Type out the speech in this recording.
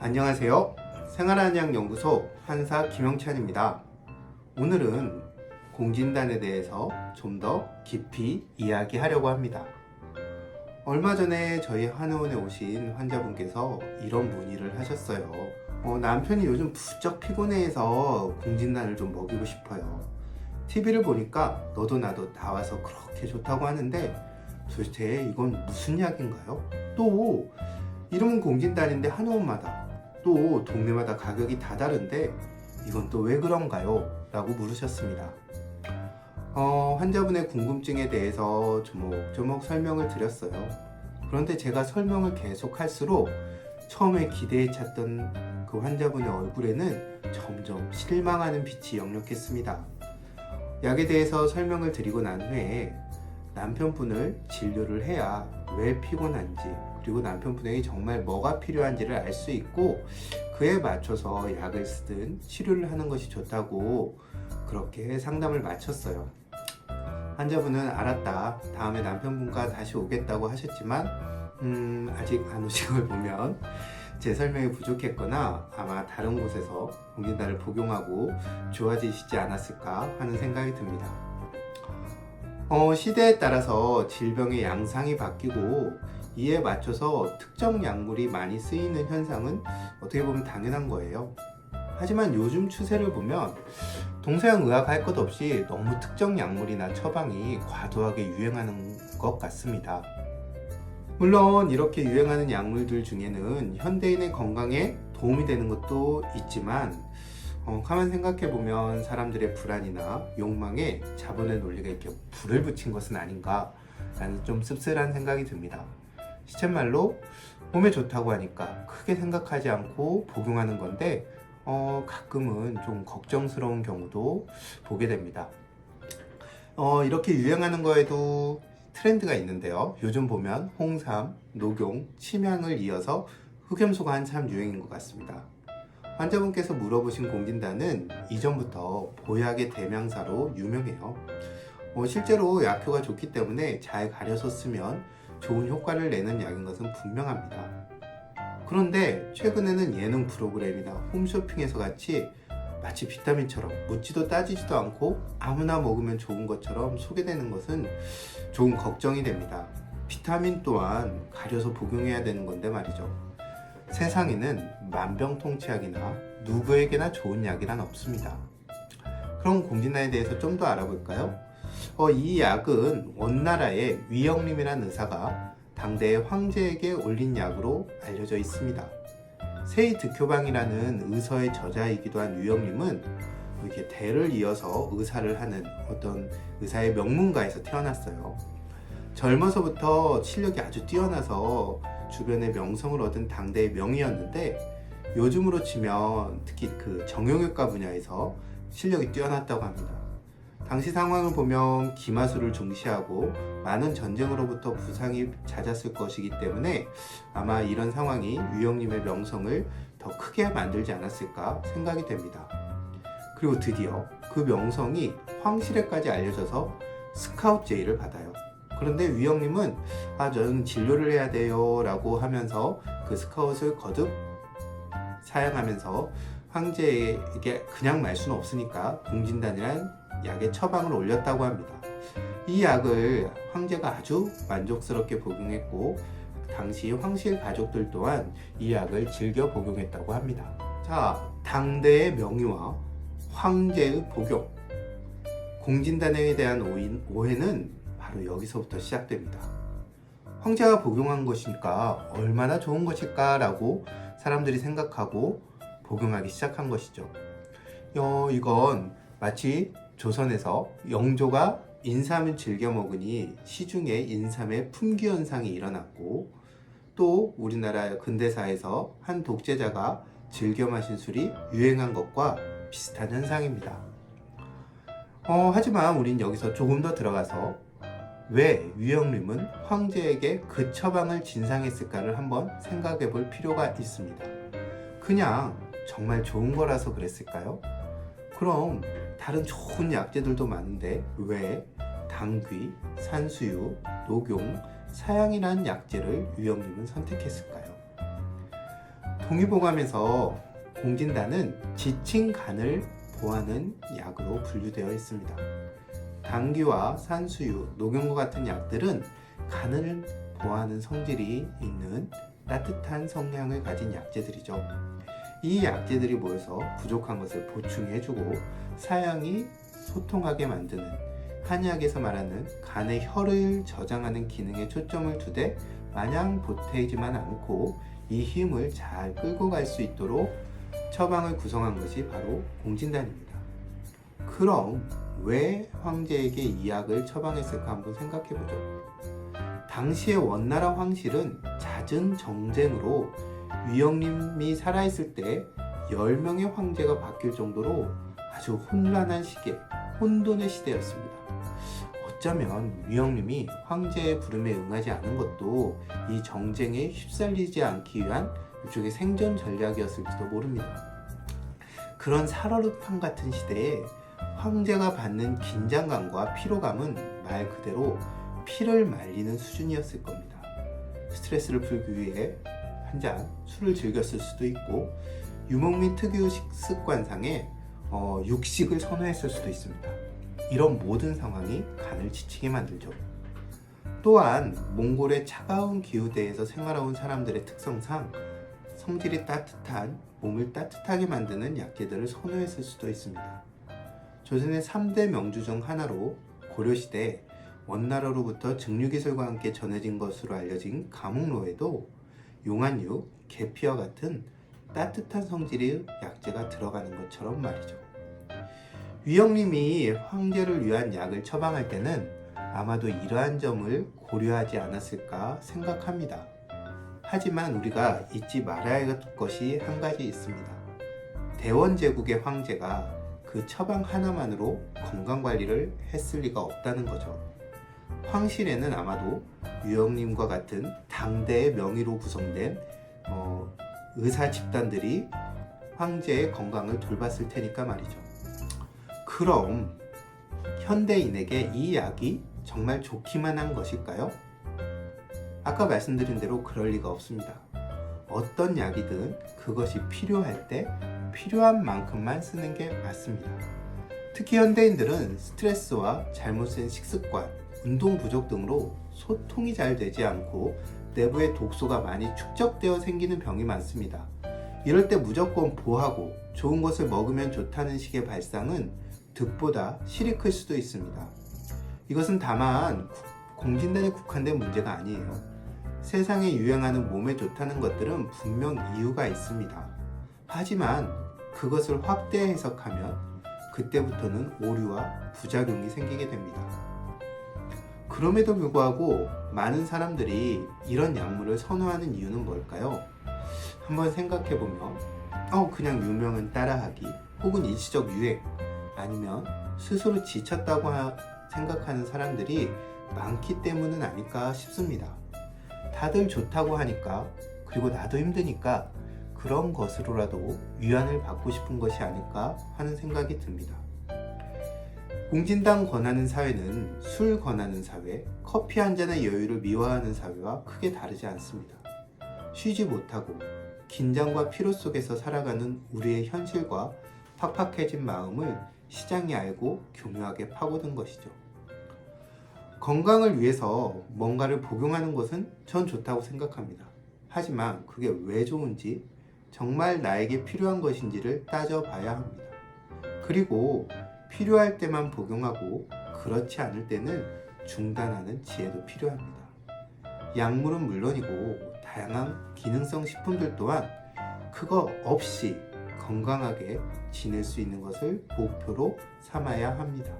안녕하세요. 생활한의학연구소 한사 김영찬입니다. 오늘은 공진단에 대해서 좀 더 깊이 이야기하려고 합니다. 얼마 전에 저희 한의원에 오신 환자분께서 이런 문의를 하셨어요. 남편이 요즘 부쩍 피곤해해서 공진단을 좀 먹이고 싶어요. TV를 보니까 너도 나도 나와서 그렇게 좋다고 하는데 도대체 이건 무슨 약인가요? 또 이름은 공진단인데 한의원마다 또 동네마다 가격이 다 다른데 이건 또 왜 그런가요? 라고 물으셨습니다. 환자분의 궁금증에 대해서 조목조목 설명을 드렸어요. 그런데 제가 설명을 계속 할수록 처음에 기대에 찼던 그 환자분의 얼굴에는 점점 실망하는 빛이 역력했습니다. 약에 대해서 설명을 드리고 난 후에 남편분을 진료를 해야 왜 피곤한지, 그리고 남편분에게 정말 뭐가 필요한지를 알 수 있고 그에 맞춰서 약을 쓰든 치료를 하는 것이 좋다고 그렇게 상담을 마쳤어요. 환자분은 알았다, 다음에 남편분과 다시 오겠다고 하셨지만 아직 안 오신 걸 보면 제 설명이 부족했거나 아마 다른 곳에서 공진단을 복용하고 좋아지시지 않았을까 하는 생각이 듭니다. 시대에 따라서 질병의 양상이 바뀌고 이에 맞춰서 특정 약물이 많이 쓰이는 현상은 어떻게 보면 당연한 거예요. 하지만 요즘 추세를 보면 동서양 의학 할 것 없이 너무 특정 약물이나 처방이 과도하게 유행하는 것 같습니다. 물론 이렇게 유행하는 약물들 중에는 현대인의 건강에 도움이 되는 것도 있지만 가만 생각해보면 사람들의 불안이나 욕망에 자본의 논리가 이렇게 불을 붙인 것은 아닌가 라는 좀 씁쓸한 생각이 듭니다. 시쳇말로 몸에 좋다고 하니까 크게 생각하지 않고 복용하는 건데 가끔은 좀 걱정스러운 경우도 보게 됩니다. 이렇게 유행하는 거에도 트렌드가 있는데요. 요즘 보면 홍삼, 녹용, 침향을 이어서 흑염소가 한참 유행인 것 같습니다. 환자분께서 물어보신 공진단은 이전부터 보약의 대명사로 유명해요. 실제로 약효가 좋기 때문에 잘 가려서 쓰면 좋은 효과를 내는 약인 것은 분명합니다. 그런데 최근에는 예능 프로그램이나 홈쇼핑에서 같이 마치 비타민처럼 묻지도 따지지도 않고 아무나 먹으면 좋은 것처럼 소개되는 것은 조금 걱정이 됩니다. 비타민 또한 가려서 복용해야 되는 건데 말이죠. 세상에는 만병통치약이나 누구에게나 좋은 약이란 없습니다. 그럼 공진단에 대해서 좀 더 알아볼까요? 이 약은 원나라의 위영림이라는 의사가 당대 황제에게 올린 약으로 알려져 있습니다. 세이득효방이라는 의서의 저자이기도 한 위영림은 이렇게 대를 이어서 의사를 하는 어떤 의사의 명문가에서 태어났어요. 젊어서부터 실력이 아주 뛰어나서 주변의 명성을 얻은 당대의 명의였는데 요즘으로 치면 특히 그 정형외과 분야에서 실력이 뛰어났다고 합니다. 당시 상황을 보면 기마술을 중시하고 많은 전쟁으로부터 부상이 잦았을 것이기 때문에 아마 이런 상황이 위영림의 명성을 더 크게 만들지 않았을까 생각이 됩니다. 그리고 드디어 그 명성이 황실에까지 알려져서 스카웃 제의를 받아요. 그런데 위영림은 저는 진료를 해야 돼요 라고 하면서 그 스카웃을 거듭 사양하면서 황제에게 그냥 말 수는 없으니까 공진단이란 약의 처방을 올렸다고 합니다. 이 약을 황제가 아주 만족스럽게 복용했고 당시 황실 가족들 또한 이 약을 즐겨 복용했다고 합니다. 자, 당대의 명의와 황제의 복용, 공진단에 대한 오해는 바로 여기서부터 시작됩니다. 황제가 복용한 것이니까 얼마나 좋은 것일까 라고 사람들이 생각하고 복용하기 시작한 것이죠. 이건 마치 조선에서 영조가 인삼을 즐겨 먹으니 시중에 인삼의 품귀 현상이 일어났고 또 우리나라 근대사에서 한 독재자가 즐겨 마신 술이 유행한 것과 비슷한 현상입니다. 하지만 우린 여기서 조금 더 들어가서 왜 위영림은 황제에게 그 처방을 진상했을까를 한번 생각해 볼 필요가 있습니다. 그냥 정말 좋은 거라서 그랬을까요? 그럼 다른 좋은 약재들도 많은데 왜 당귀, 산수유, 녹용, 사양이라는 약재를 위영림은 선택했을까요? 동의보감에서 공진단은 지친 간을 보하는 약으로 분류되어 있습니다. 당귀와 산수유, 녹용과 같은 약들은 간을 보하는 성질이 있는 따뜻한 성향을 가진 약재들이죠. 이 약재들이 모여서 부족한 것을 보충해주고 사양이 소통하게 만드는 한의학에서 말하는 간의 혈을 저장하는 기능에 초점을 두되 마냥 보태지만 않고 이 힘을 잘 끌고 갈 수 있도록 처방을 구성한 것이 바로 공진단입니다. 그럼 왜 황제에게 이 약을 처방했을까 한번 생각해보죠. 당시의 원나라 황실은 잦은 정쟁으로 위영림이 살아있을 때 10명의 황제가 바뀔 정도로 아주 혼란한 시기에 혼돈의 시대였습니다. 어쩌면 위영림이 황제의 부름에 응하지 않은 것도 이 정쟁에 휩쓸리지 않기 위한 일종의 생존 전략이었을지도 모릅니다. 그런 살얼음판 같은 시대에 황제가 받는 긴장감과 피로감은 말 그대로 피를 말리는 수준이었을 겁니다. 스트레스를 풀기 위해 한 잔 술을 즐겼을 수도 있고 유목민 특유 식습관상에 육식을 선호했을 수도 있습니다. 이런 모든 상황이 간을 지치게 만들죠. 또한 몽골의 차가운 기후대에서 생활해온 사람들의 특성상 성질이 따뜻한 몸을 따뜻하게 만드는 약재들을 선호했을 수도 있습니다. 조선의 3대 명주 중 하나로 고려시대 원나라로부터 증류기술과 함께 전해진 것으로 알려진 감옥로에도 용안육, 계피와 같은 따뜻한 성질의 약재가 들어가는 것처럼 말이죠. 위영림이 황제를 위한 약을 처방할 때는 아마도 이러한 점을 고려하지 않았을까 생각합니다. 하지만 우리가 잊지 말아야 할 것이 한 가지 있습니다. 대원제국의 황제가 그 처방 하나만으로 건강관리를 했을 리가 없다는 거죠. 황실에는 아마도 위영림과 같은 당대의 명의로 구성된 의사 집단들이 황제의 건강을 돌봤을 테니까 말이죠. 그럼 현대인에게 이 약이 정말 좋기만 한 것일까요? 아까 말씀드린 대로 그럴 리가 없습니다. 어떤 약이든 그것이 필요할 때 필요한 만큼만 쓰는 게 맞습니다. 특히 현대인들은 스트레스와 잘못 쓴 식습관, 운동 부족 등으로 소통이 잘 되지 않고 내부에 독소가 많이 축적되어 생기는 병이 많습니다. 이럴 때 무조건 보하고 좋은 것을 먹으면 좋다는 식의 발상은 득보다 실이 클 수도 있습니다. 이것은 다만 공진단에 국한된 문제가 아니에요. 세상에 유행하는 몸에 좋다는 것들은 분명 이유가 있습니다. 하지만 그것을 확대 해석하면 그때부터는 오류와 부작용이 생기게 됩니다. 그럼에도 불구하고 많은 사람들이 이런 약물을 선호하는 이유는 뭘까요? 한번 생각해보면 그냥 유명은 따라하기 혹은 일시적 유행 아니면 스스로 지쳤다고 생각하는 사람들이 많기 때문은 아닐까 싶습니다. 다들 좋다고 하니까 그리고 나도 힘드니까 그런 것으로라도 위안을 받고 싶은 것이 아닐까 하는 생각이 듭니다. 공진단 권하는 사회는 술 권하는 사회, 커피 한 잔의 여유를 미워하는 사회와 크게 다르지 않습니다. 쉬지 못하고 긴장과 피로 속에서 살아가는 우리의 현실과 팍팍해진 마음을 시장이 알고 교묘하게 파고든 것이죠. 건강을 위해서 뭔가를 복용하는 것은 전 좋다고 생각합니다. 하지만 그게 왜 좋은지 정말 나에게 필요한 것인지를 따져봐야 합니다. 그리고 필요할 때만 복용하고 그렇지 않을 때는 중단하는 지혜도 필요합니다. 약물은 물론이고 다양한 기능성 식품들 또한 그거 없이 건강하게 지낼 수 있는 것을 목표로 삼아야 합니다.